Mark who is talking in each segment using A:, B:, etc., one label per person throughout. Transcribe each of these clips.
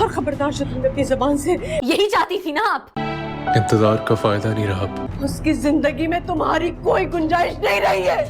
A: और खबरदार शत्रुंग अपनी जुबान से।
B: यही चाहती थी ना आप।
C: इंतजार का फायदा नहीं रहा अब।
A: उसकी जिंदगी में तुम्हारी कोई गुंजाइश नहीं रही है।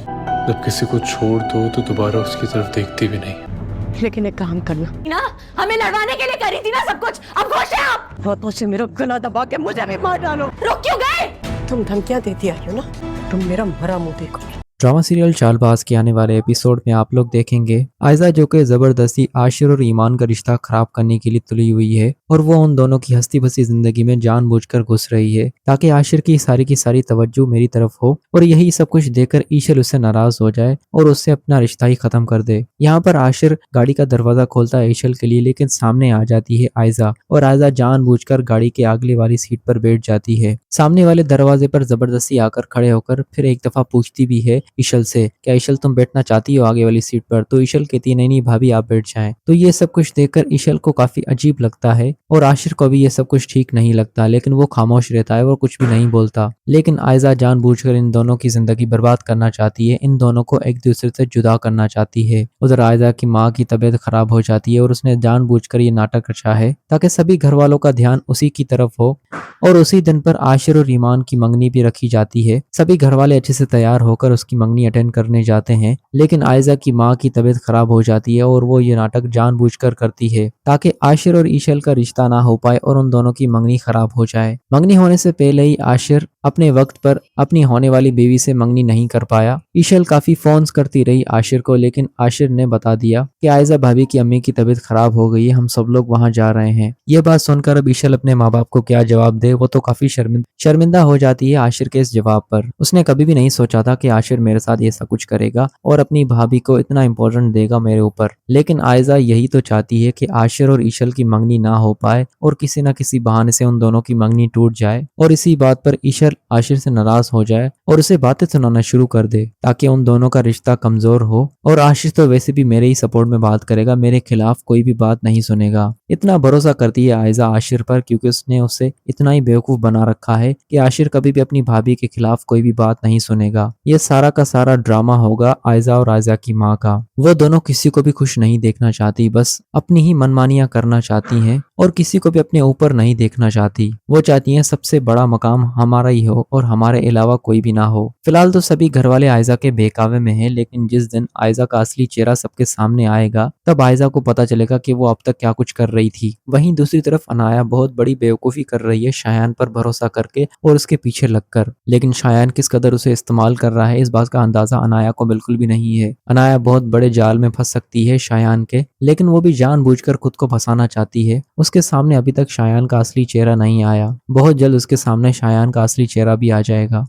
C: जब किसी को छोड़ दो तो दोबारा उसकी तरफ देखती भी नहीं।
A: लेकिन एक काम करना
B: ना, हमें लड़वाने के लिए करी थी ना सब कुछ। अब खुश है आप?
A: हाथों से मेरा गला दबा के मुझे भी मार डालो।
B: रुक क्यों गए?
A: तुम धमकियां देती आ रही हो ना, तुम मेरा मरा मुंह देखो।
D: ड्रामा सीरियल चालबाज के आने वाले एपिसोड में आप लोग देखेंगे आयजा जो कि जबरदस्ती आशिर और ईमान का रिश्ता खराब करने के लिए तुली हुई है और वो उन दोनों की हंसी बसी जिंदगी में जानबूझकर घुस रही है ताकि आशिर की सारी तवज्जो मेरी तरफ हो और यही सब कुछ देखकर ईशल उससे नाराज हो जाए और उससे अपना रिश्ता ही खत्म कर दे। यहाँ पर आशिर गाड़ी का दरवाजा खोलता है ईशल के लिए, लेकिन सामने आ जाती है आयजा और आयजा जानबूझकर गाड़ी के अगले वाली सीट पर बैठ जाती है। सामने वाले दरवाजे पर जबरदस्ती आकर खड़े होकर फिर एक दफा पूछती भी है ईशल से, क्या ईशल तुम बैठना चाहती हो आगे वाली सीट पर? तो ईशल कहती है नहीं भाभी आप बैठ जाएं। तो ये सब कुछ देखकर ईशल को काफी अजीब लगता है और आशिर को भी ये सब कुछ ठीक नहीं लगता, लेकिन वो खामोश रहता है और कुछ भी नहीं बोलता। लेकिन आयजा जानबूझकर इन दोनों की जिंदगी बर्बाद करना चाहती है, इन दोनों को एक दूसरे से जुदा करना चाहती है। उधर आयजा की माँ की तबीयत खराब हो जाती है और उसने जानबूझकर ये नाटक रचा है ताकि सभी घर वालों का ध्यान उसी की तरफ हो और उसी दिन पर आशिर और ईमान की मंगनी भी रखी जाती है। सभी घर वाले अच्छे से तैयार होकर उसकी मंगनी अटेंड करने जाते हैं, लेकिन आयजा की माँ की तबीयत खराब हो जाती है और वो ये नाटक जानबूझकर करती है ताकि आशिर और ईशल का रिश्ता ना हो पाए और उन दोनों की मंगनी खराब हो जाए। मंगनी होने से पहले ही आशिर अपने वक्त पर अपनी होने वाली बेबी से मंगनी नहीं कर पाया। ईशल काफी फोन्स करती रही आशिर को, लेकिन आशिर ने बता दिया कि आयजा भाभी की अम्मी की तबीयत खराब हो गई है, हम सब लोग वहां जा रहे हैं। ये बात सुनकर अब ईशल अपने माँ बाप को क्या जवाब दे, वो तो काफी शर्मिंदा हो जाती है आशिर के इस जवाब पर। उसने कभी भी नहीं सोचा था कि आशिर मेरे साथ ऐसा कुछ करेगा और अपनी भाभी को इतना इंपॉर्टेंट देगा मेरे ऊपर। लेकिन आयजा यही तो चाहती है कि आशिर और ईशल की मंगनी ना हो पाए और किसी न किसी बहाने से उन दोनों की मंगनी टूट जाए और इसी बात पर ईशल आशिर से नाराज हो जाए और उसे बातें सुनाना शुरू कर दे ताकि उन दोनों का रिश्ता कमजोर हो। और आशिर तो वैसे भी मेरे ही सपोर्ट में बात करेगा, मेरे खिलाफ कोई भी बात नहीं सुनेगा। इतना भरोसा करती है आयजा आशिर पर क्योंकि उसने उसे इतना ही बेवकूफ बना रखा है कि आशिर कभी भी अपनी भाभी के खिलाफ कोई भी बात नहीं सुनेगा। ये सारा का सारा ड्रामा होगा आयजा और आयजा की माँ का। वो दोनों किसी को भी खुश नहीं देखना चाहती, बस अपनी ही मनमानियां करना चाहती हैं और किसी को भी अपने ऊपर नहीं देखना चाहती। वो चाहती हैं सबसे बड़ा मकाम हमारा ही हो और हमारे अलावा कोई भी ना हो। फिलहाल तो सभी घर वाले आयजा के बहकावे में हैं, लेकिन जिस दिन आयजा का असली चेहरा सबके सामने आएगा तब आयजा को पता चलेगा कि वो अब तक क्या कुछ कर रही थी। वहीं दूसरी तरफ अनाया बहुत बड़ी बेवकूफी कर रही है शायान पर भरोसा करके और उसके पीछे लगकर, लेकिन शायान किस कदर उसे इस्तेमाल कर रहा है इस बात का अंदाजा अनाया को बिल्कुल भी नहीं है। अनाया बहुत बड़े जाल में फंस सकती है शायान के, लेकिन वो भी जानबूझकर खुद को फंसाना चाहती है। उसके सामने अभी तक शायान का असली चेहरा नहीं आया, बहुत जल्द उसके सामने शायान का असली चेहरा भी आ जाएगा।